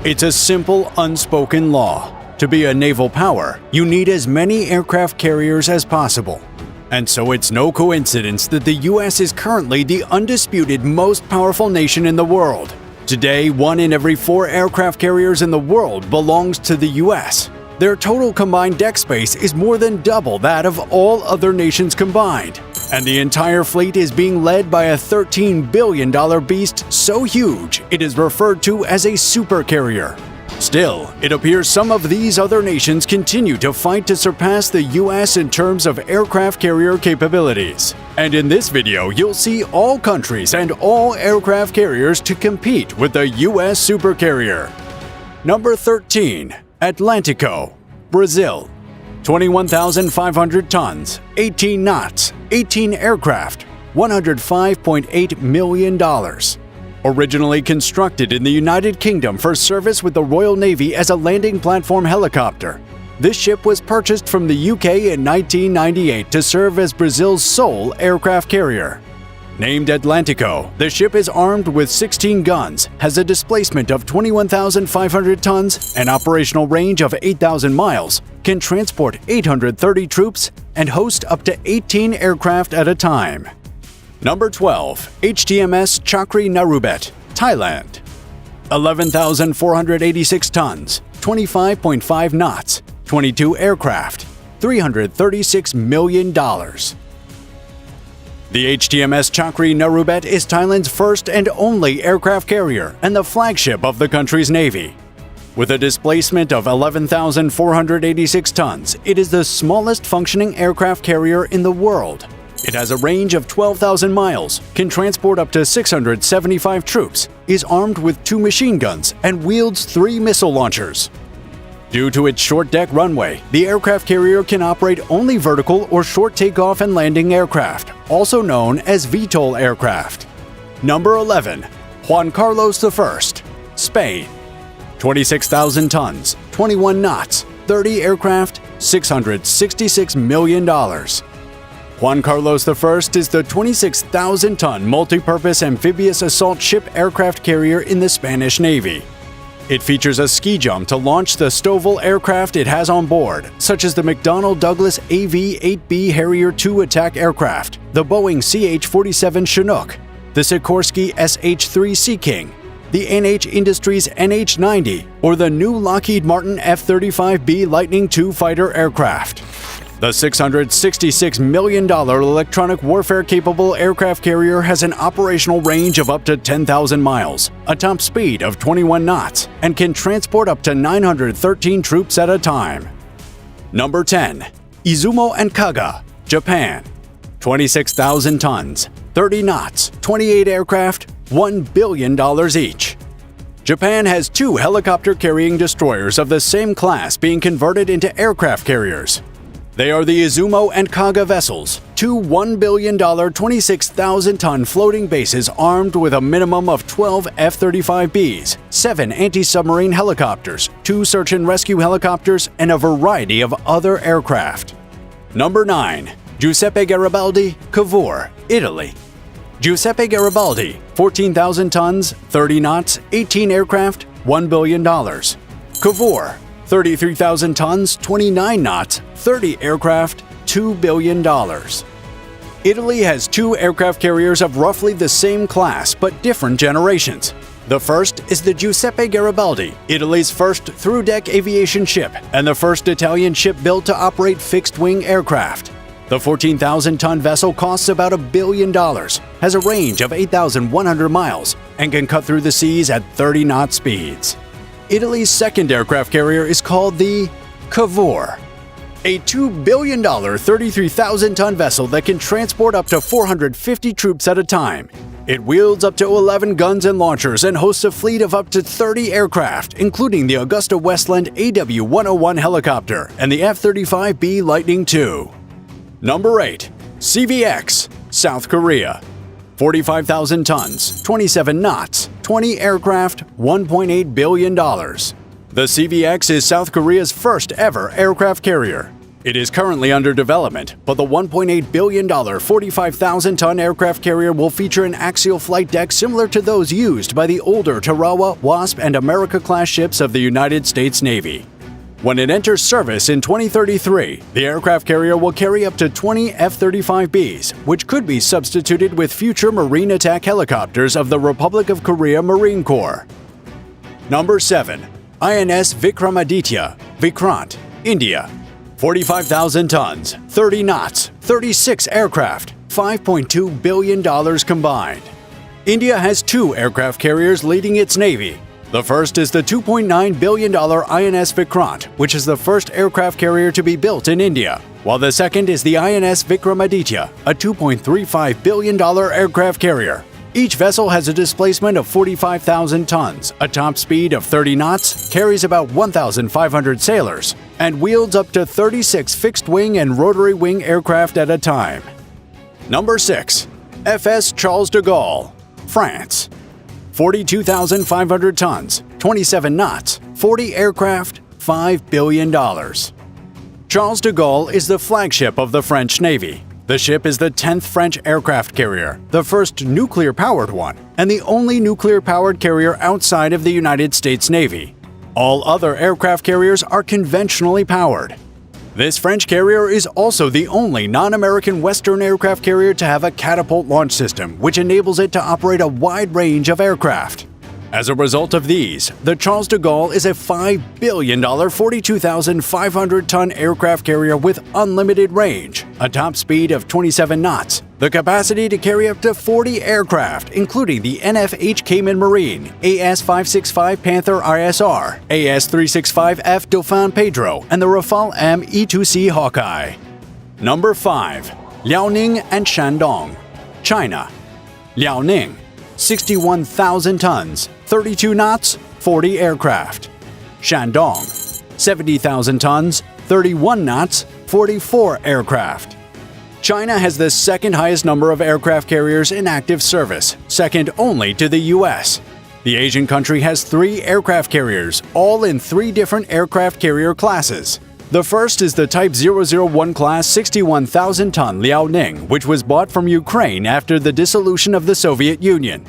It's a simple, unspoken law. To be a naval power, you need as many aircraft carriers as possible. And so it's no coincidence that the U.S. is currently the undisputed most powerful nation in the world. Today, 1 in every 4 aircraft carriers in the world belongs to the U.S. Their total combined deck space is more than double that of all other nations combined. And the entire fleet is being led by a $13 billion beast so huge it is referred to as a supercarrier. Still, it appears some of these other nations continue to fight to surpass the U.S. in terms of aircraft carrier capabilities. And in this video, you'll see all countries and all aircraft carriers to compete with the U.S. supercarrier. Number 13. Atlantico, Brazil. 21,500 tons, 18 knots, 18 aircraft, $105.8 million. Originally constructed in the United Kingdom for service with the Royal Navy as a landing platform helicopter, this ship was purchased from the UK in 1998 to serve as Brazil's sole aircraft carrier. Named Atlantico, the ship is armed with 16 guns, has a displacement of 21,500 tons, an operational range of 8,000 miles, can transport 830 troops, and host up to 18 aircraft at a time. Number 12. HTMS Chakri Naruebet, Thailand. 11,486 tons, 25.5 knots, 22 aircraft, $336 million. The HTMS Chakri Naruebet is Thailand's first and only aircraft carrier and the flagship of the country's navy. With a displacement of 11,486 tons, it is the smallest functioning aircraft carrier in the world. It has a range of 12,000 miles, can transport up to 675 troops, is armed with 2 machine guns, and wields 3 missile launchers. Due to its short deck runway, the aircraft carrier can operate only vertical or short takeoff and landing aircraft, also known as VTOL aircraft. Number 11. Juan Carlos I, Spain. 26,000 tons, 21 knots, 30 aircraft, $666 million. Juan Carlos I is the 26,000-ton multi-purpose amphibious assault ship aircraft carrier in the Spanish Navy. It features a ski jump to launch the STOVL aircraft it has on board, such as the McDonnell Douglas AV-8B Harrier II attack aircraft, the Boeing CH-47 Chinook, the Sikorsky SH-3 Sea King, the NH Industries NH-90, or the new Lockheed Martin F-35B Lightning II fighter aircraft. The $666 million electronic warfare-capable aircraft carrier has an operational range of up to 10,000 miles, a top speed of 21 knots, and can transport up to 913 troops at a time. Number 10. Izumo and Kaga, Japan. 26,000 tons, 30 knots, 28 aircraft, $1 billion each. Japan has 2 helicopter-carrying destroyers of the same class being converted into aircraft carriers. They are the Izumo and Kaga vessels, 2 $1 billion 26,000-ton floating bases armed with a minimum of 12 F-35Bs, 7 anti-submarine helicopters, 2 search and rescue helicopters, and a variety of other aircraft. Number 9. Giuseppe Garibaldi, Cavour, Italy. Giuseppe Garibaldi, 14,000 tons, 30 knots, 18 aircraft, $1 billion. Cavour, 33,000 tons, 29 knots, 30 aircraft, $2 billion. Italy has 2 aircraft carriers of roughly the same class but different generations. The first is the Giuseppe Garibaldi, Italy's first through-deck aviation ship and the first Italian ship built to operate fixed-wing aircraft. The 14,000-ton vessel costs about $1 billion, has a range of 8,100 miles, and can cut through the seas at 30-knot speeds. Italy's second aircraft carrier is called the Cavour, a $2 billion 33,000-ton vessel that can transport up to 450 troops at a time. It wields up to 11 guns and launchers and hosts a fleet of up to 30 aircraft, including the AgustaWestland AW101 helicopter and the F-35B Lightning II. Number 8. CVX, South Korea. 45,000 tons, 27 knots, 20 aircraft, $1.8 billion. The CVX is South Korea's first ever aircraft carrier. It is currently under development, but the $1.8 billion 45,000-ton aircraft carrier will feature an axial flight deck similar to those used by the older Tarawa, Wasp, and America-class ships of the United States Navy. When it enters service in 2033, the aircraft carrier will carry up to 20 F-35Bs, which could be substituted with future marine attack helicopters of the Republic of Korea Marine Corps. Number 7. INS Vikramaditya, Vikrant, India. 45,000 tons, 30 knots, 36 aircraft, $5.2 billion combined. India has 2 aircraft carriers leading its navy. The first is the $2.9 billion INS Vikrant, which is the first aircraft carrier to be built in India, while the second is the INS Vikramaditya, a $2.35 billion aircraft carrier. Each vessel has a displacement of 45,000 tons, a top speed of 30 knots, carries about 1,500 sailors, and wields up to 36 fixed-wing and rotary-wing aircraft at a time. Number 6. FS Charles de Gaulle, France. 42,500 tons, 27 knots, 40 aircraft, $5 billion. Charles de Gaulle is the flagship of the French Navy. The ship is the 10th French aircraft carrier, the first nuclear-powered one, and the only nuclear-powered carrier outside of the United States Navy. All other aircraft carriers are conventionally powered. This French carrier is also the only non-American Western aircraft carrier to have a catapult launch system, which enables it to operate a wide range of aircraft. As a result of these, the Charles de Gaulle is a $5 billion 42,500-ton aircraft carrier with unlimited range, a top speed of 27 knots, the capacity to carry up to 40 aircraft, including the NFH Cayman Marine, AS-565 Panther ISR, AS-365F Dauphin Pedro, and the Rafale M E-2C Hawkeye. Number 5. Liaoning and Shandong, China. Liaoning, 61,000 tons, 32 knots, 40 aircraft. Shandong, 70,000 tons, 31 knots, 44 aircraft. China has the second highest number of aircraft carriers in active service, second only to the U.S. The Asian country has 3 aircraft carriers, all in 3 different aircraft carrier classes. The first is the Type 001 class 61,000-ton Liaoning, which was bought from Ukraine after the dissolution of the Soviet Union.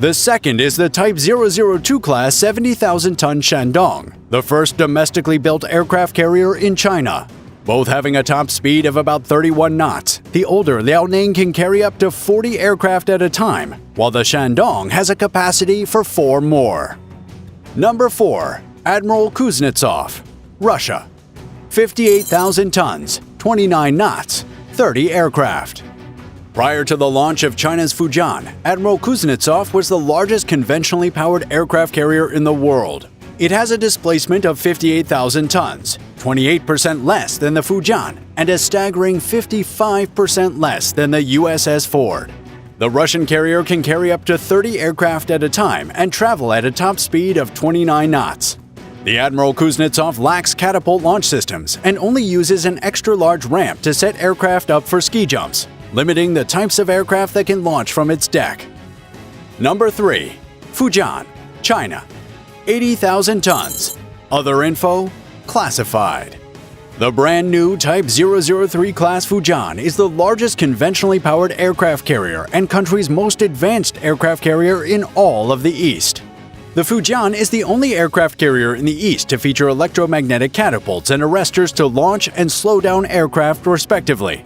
The second is the Type 002 class 70,000-ton Shandong, the first domestically built aircraft carrier in China. Both having a top speed of about 31 knots, the older Liaoning can carry up to 40 aircraft at a time, while the Shandong has a capacity for 4 more. Number 4. Admiral Kuznetsov, Russia. 58,000 tons, 29 knots, 30 aircraft. Prior to the launch of China's Fujian, Admiral Kuznetsov was the largest conventionally powered aircraft carrier in the world. It has a displacement of 58,000 tons, 28% less than the Fujian, and a staggering 55% less than the USS Ford. The Russian carrier can carry up to 30 aircraft at a time and travel at a top speed of 29 knots. The Admiral Kuznetsov lacks catapult launch systems and only uses an extra-large ramp to set aircraft up for ski jumps, limiting the types of aircraft that can launch from its deck. Number 3. Fujian, China. 80,000 tons. Other info, classified. The brand new Type 003 class Fujian is the largest conventionally powered aircraft carrier and country's most advanced aircraft carrier in all of the East. The Fujian is the only aircraft carrier in the East to feature electromagnetic catapults and arresters to launch and slow down aircraft respectively.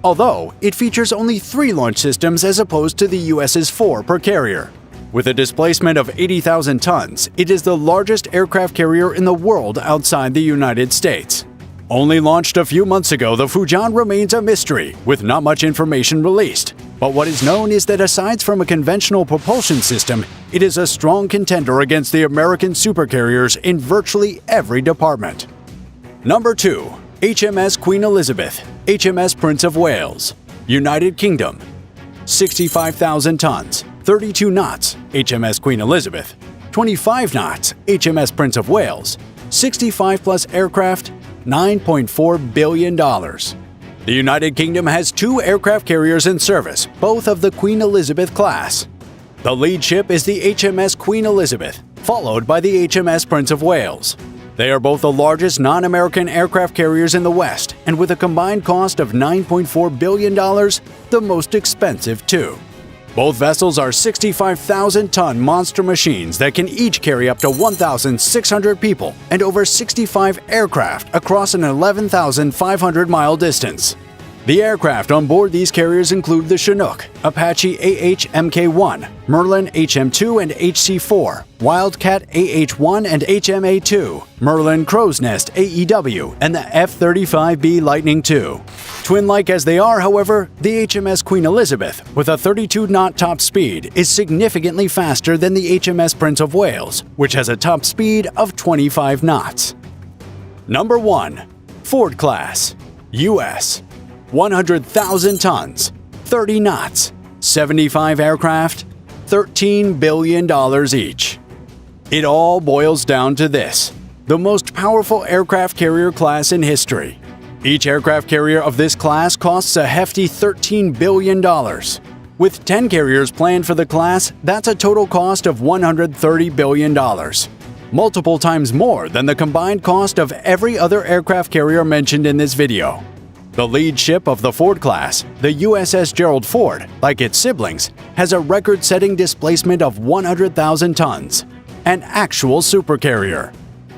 Although, it features only 3 launch systems as opposed to the US's 4 per carrier. With a displacement of 80,000 tons, it is the largest aircraft carrier in the world outside the United States. Only launched a few months ago, the Fujian remains a mystery, with not much information released. But what is known is that aside from a conventional propulsion system, it is a strong contender against the American supercarriers in virtually every department. Number 2. HMS Queen Elizabeth, HMS Prince of Wales, United Kingdom. 65,000 tons, 32 knots, HMS Queen Elizabeth. 25 knots, HMS Prince of Wales. 65-plus aircraft, $9.4 billion. The United Kingdom has 2 aircraft carriers in service, both of the Queen Elizabeth class. The lead ship is the HMS Queen Elizabeth, followed by the HMS Prince of Wales. They are both the largest non-American aircraft carriers in the West, and with a combined cost of $9.4 billion, the most expensive too. Both vessels are 65,000-ton monster machines that can each carry up to 1,600 people and over 65 aircraft across an 11,500-mile distance. The aircraft on board these carriers include the Chinook, Apache AH-Mk1, Merlin HM2 and HC4, Wildcat AH-1 and HMA-2, Merlin Crow's Nest AEW, and the F-35B Lightning II. Twin-like as they are, however, the HMS Queen Elizabeth, with a 32-knot top speed, is significantly faster than the HMS Prince of Wales, which has a top speed of 25 knots. Number 1. Ford Class, U.S. 100,000 tons, 30 knots, 75 aircraft, $13 billion each. It all boils down to this: the most powerful aircraft carrier class in history. Each aircraft carrier of this class costs a hefty $13 billion. With 10 carriers planned for the class, that's a total cost of $130 billion. Multiple times more than the combined cost of every other aircraft carrier mentioned in this video. The lead ship of the Ford class, the USS Gerald Ford, like its siblings, has a record-setting displacement of 100,000 tons, an actual supercarrier.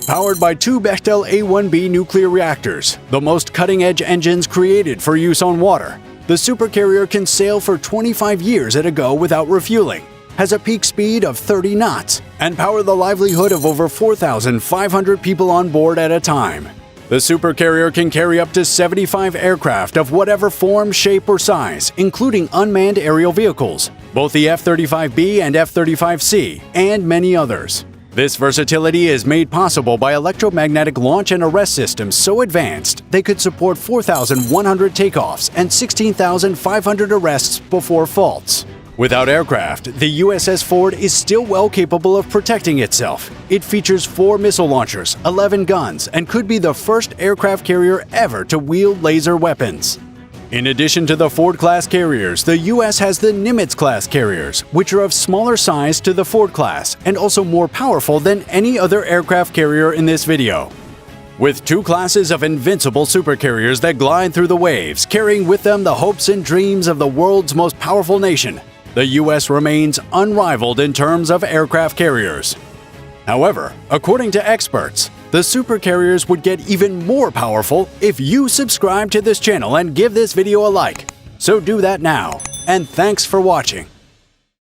Powered by 2 Bechtel A-1B nuclear reactors, the most cutting-edge engines created for use on water, the supercarrier can sail for 25 years at a go without refueling, has a peak speed of 30 knots, and power the livelihood of over 4,500 people on board at a time. The supercarrier can carry up to 75 aircraft of whatever form, shape, or size, including unmanned aerial vehicles, both the F-35B and F-35C, and many others. This versatility is made possible by electromagnetic launch and arrest systems so advanced they could support 4,100 takeoffs and 16,500 arrests before faults. Without aircraft, the USS Ford is still well capable of protecting itself. It features 4 missile launchers, 11 guns, and could be the first aircraft carrier ever to wield laser weapons. In addition to the Ford-class carriers, the U.S. has the Nimitz-class carriers, which are of smaller size to the Ford class and also more powerful than any other aircraft carrier in this video. With 2 classes of invincible supercarriers that glide through the waves, carrying with them the hopes and dreams of the world's most powerful nation, the U.S. remains unrivaled in terms of aircraft carriers. However, according to experts, the supercarriers would get even more powerful if you subscribe to this channel and give this video a like. So do that now, and thanks for watching.